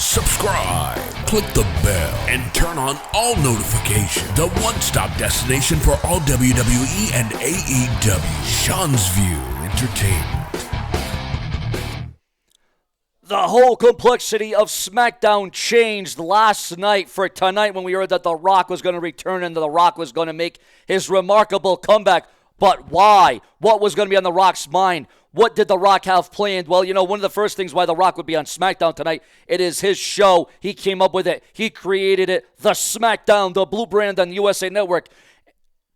subscribe, click the bell, and turn on all notifications. The one-stop destination for all WWE and AEW. Seanzviewent Entertainment. The whole complexity of SmackDown changed last night for tonight when we heard that The Rock was going to return and The Rock was going to make his remarkable comeback. But why? What was going to be on The Rock's mind? What did The Rock have planned? Well, you know, one of the first things why The Rock would be on SmackDown tonight, it is his show. He came up with it. He created it. The SmackDown, the blue brand on the USA Network.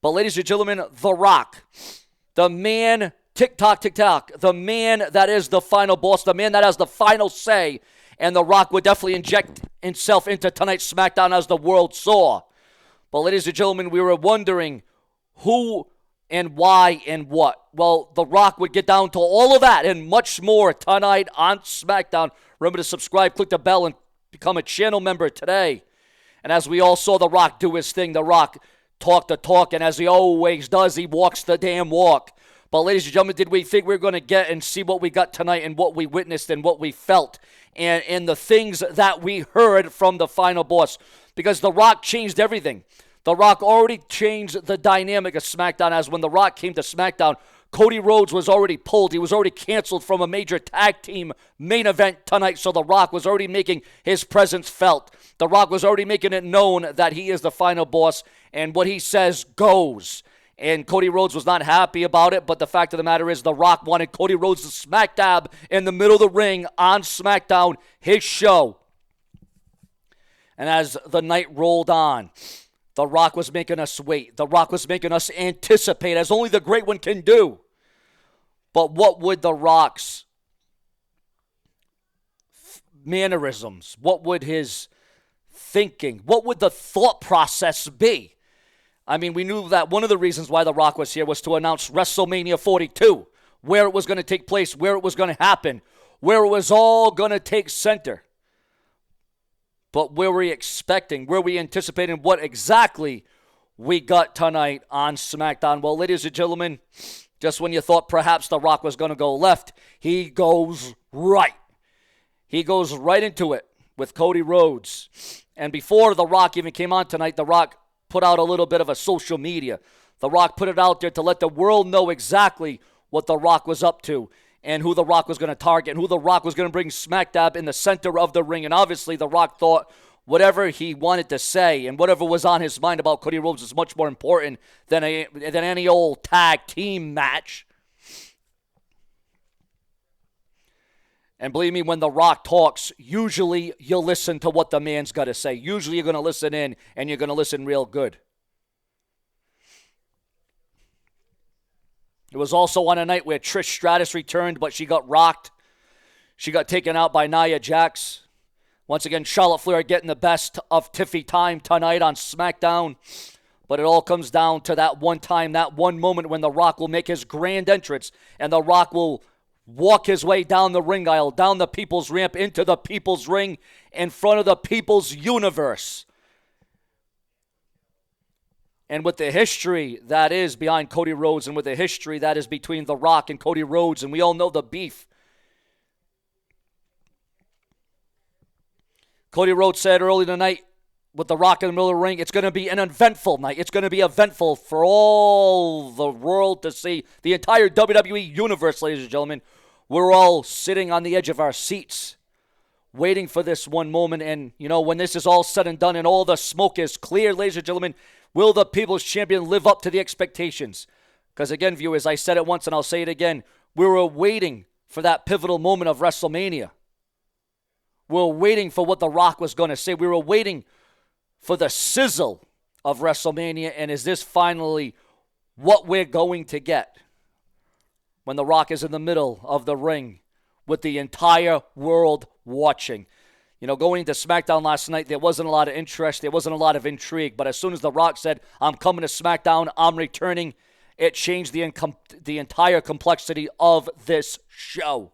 But ladies and gentlemen, The Rock, the man, tick-tock, the man that is the final boss, the man that has the final say, and The Rock would definitely inject himself into tonight's SmackDown as the world saw. But ladies and gentlemen, we were wondering who and why and what. Well, The Rock would get down to all of that and much more tonight on SmackDown. Remember to subscribe, click the bell, and become a channel member today. And as we all saw The Rock do his thing, The Rock talked the talk, and as he always does, he walks the damn walk. But ladies and gentlemen, did we think we were going to get and see what we got tonight and what we witnessed and what we felt and the things that we heard from the final boss? Because The Rock changed everything. The Rock already changed the dynamic of SmackDown, as when The Rock came to SmackDown, Cody Rhodes was already pulled. He was already canceled from a major tag team main event tonight, so The Rock was already making his presence felt. The Rock was already making it known that he is the final boss, and what he says goes. And Cody Rhodes was not happy about it, but the fact of the matter is The Rock wanted Cody Rhodes to smack dab in the middle of the ring on SmackDown, his show. And as the night rolled on, The Rock was making us wait. The Rock was making us anticipate, as only the great one can do. But what would The Rock's mannerisms, what would his thinking, what would the thought process be? I mean, we knew that one of the reasons why The Rock was here was to announce Wrestlemania 42, where it was going to take place, where it was going to happen, where it was all going to take center. But were we expecting, were we anticipating what exactly we got tonight on SmackDown? Well, ladies and gentlemen, just when you thought perhaps The Rock was going to go left, he goes right. He goes right into it with Cody Rhodes. And before The Rock even came on tonight, The Rock put out a little bit of a social media. The Rock put it out there to let the world know exactly what The Rock was up to and who The Rock was going to target and who The Rock was going to bring smack dab in the center of the ring. And obviously, The Rock thought whatever he wanted to say and whatever was on his mind about Cody Rhodes is much more important than any old tag team match. And believe me, when The Rock talks, usually you'll listen to what the man's got to say. Usually you're going to listen in, and you're going to listen real good. It was also on a night where Trish Stratus returned, but she got rocked. She got taken out by Nia Jax. Once again, Charlotte Flair getting the best of Tiffy time tonight on SmackDown. But it all comes down to that one time, that one moment when The Rock will make his grand entrance, and The Rock will walk his way down the ring aisle, down the People's Ramp, into the People's Ring, in front of the People's Universe. And with the history that is behind Cody Rhodes, and with the history that is between The Rock and Cody Rhodes, and we all know the beef. Cody Rhodes said early tonight, with The Rock in the middle of the ring, it's going to be an eventful night. It's going to be eventful for all the world to see. The entire WWE universe, ladies and gentlemen. We're all sitting on the edge of our seats, waiting for this one moment. And, you know, when this is all said and done and all the smoke is clear, ladies and gentlemen, will the People's Champion live up to the expectations? Because, again, viewers, I said it once and I'll say it again. We were waiting for that pivotal moment of WrestleMania. We were waiting for what The Rock was going to say. We were waiting for the sizzle of WrestleMania, and is this finally what we're going to get when The Rock is in the middle of the ring with the entire world watching? You know, going into SmackDown last night, there wasn't a lot of interest, there wasn't a lot of intrigue, but as soon as The Rock said, I'm coming to SmackDown, I'm returning, it changed the entire complexity of this show.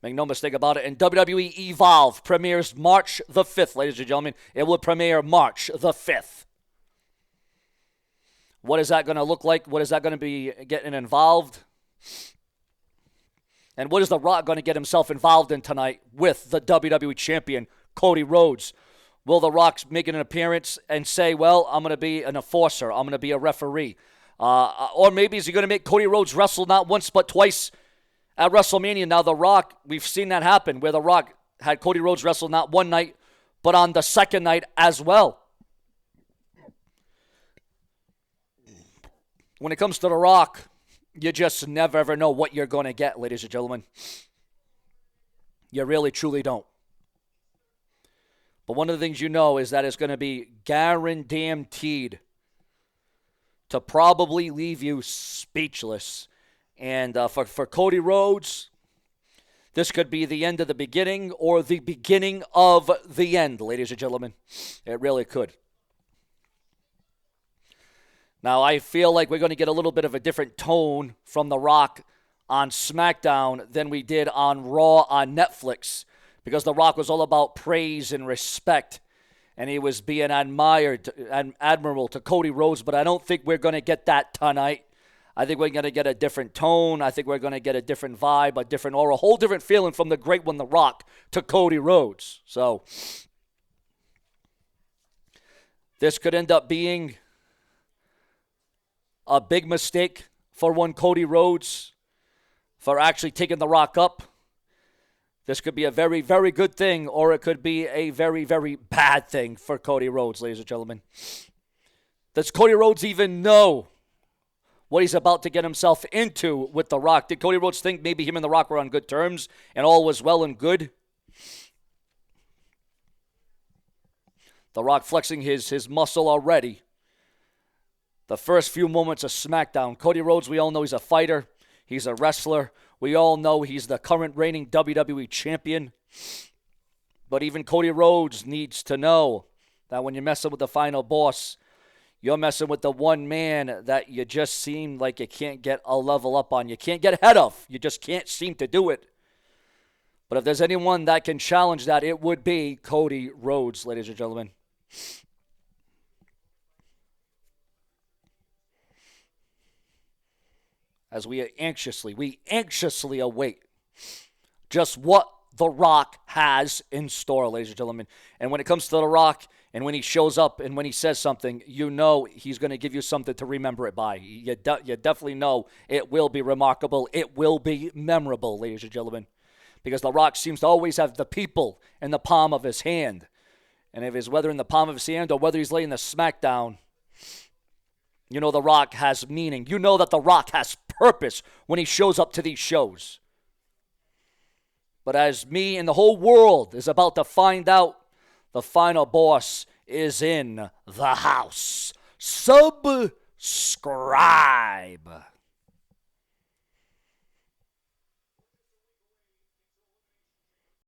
Make no mistake about it. And WWE Evolve premieres March the 5th, ladies and gentlemen. It will premiere March the 5th. What is that going to look like? What is that going to be getting involved? And what is The Rock going to get himself involved in tonight with the WWE Champion, Cody Rhodes? Will The Rock make an appearance and say, well, I'm going to be an enforcer, I'm going to be a referee? Or maybe is he going to make Cody Rhodes wrestle not once but twice at WrestleMania? Now, The Rock, we've seen that happen, where The Rock had Cody Rhodes wrestle not one night, but on the second night as well. When it comes to The Rock, you just never ever know what you're going to get, ladies and gentlemen. You really, truly don't. But one of the things you know is that it's going to be guaranteed to probably leave you speechless. And for Cody Rhodes, this could be the end of the beginning or the beginning of the end, ladies and gentlemen. It really could. Now, I feel like we're going to get a little bit of a different tone from The Rock on SmackDown than we did on Raw on Netflix, because The Rock was all about praise and respect, and he was being admired and admirable to Cody Rhodes, but I don't think we're going to get that tonight. I think we're going to get a different tone. I think we're going to get a different vibe, a different aura, a whole different feeling from the great one, The Rock, to Cody Rhodes. So this could end up being a big mistake for one Cody Rhodes for actually taking The Rock up. This could be a very, very good thing, or it could be a very, very bad thing for Cody Rhodes, ladies and gentlemen. Does Cody Rhodes even know what he's about to get himself into with The Rock? Did Cody Rhodes think maybe him and The Rock were on good terms and all was well and good? The Rock flexing his muscle already. The first few moments of SmackDown. Cody Rhodes, we all know he's a fighter. He's a wrestler. We all know he's the current reigning WWE champion. But even Cody Rhodes needs to know that when you're messing with the final boss, you're messing with the one man that you just seem like you can't get a level up on. You can't get ahead of. You just can't seem to do it. But if there's anyone that can challenge that, it would be Cody Rhodes, ladies and gentlemen. As we anxiously await just what The Rock has in store, ladies and gentlemen. And when it comes to The Rock, and when he shows up and when he says something, you know he's going to give you something to remember it by. You definitely know it will be remarkable. It will be memorable, ladies and gentlemen. Because The Rock seems to always have the people in the palm of his hand. And if it's whether in the palm of his hand or whether he's laying the smackdown, you know The Rock has meaning. You know that The Rock has purpose when he shows up to these shows. But as me and the whole world is about to find out, the final boss is in the house. Subscribe.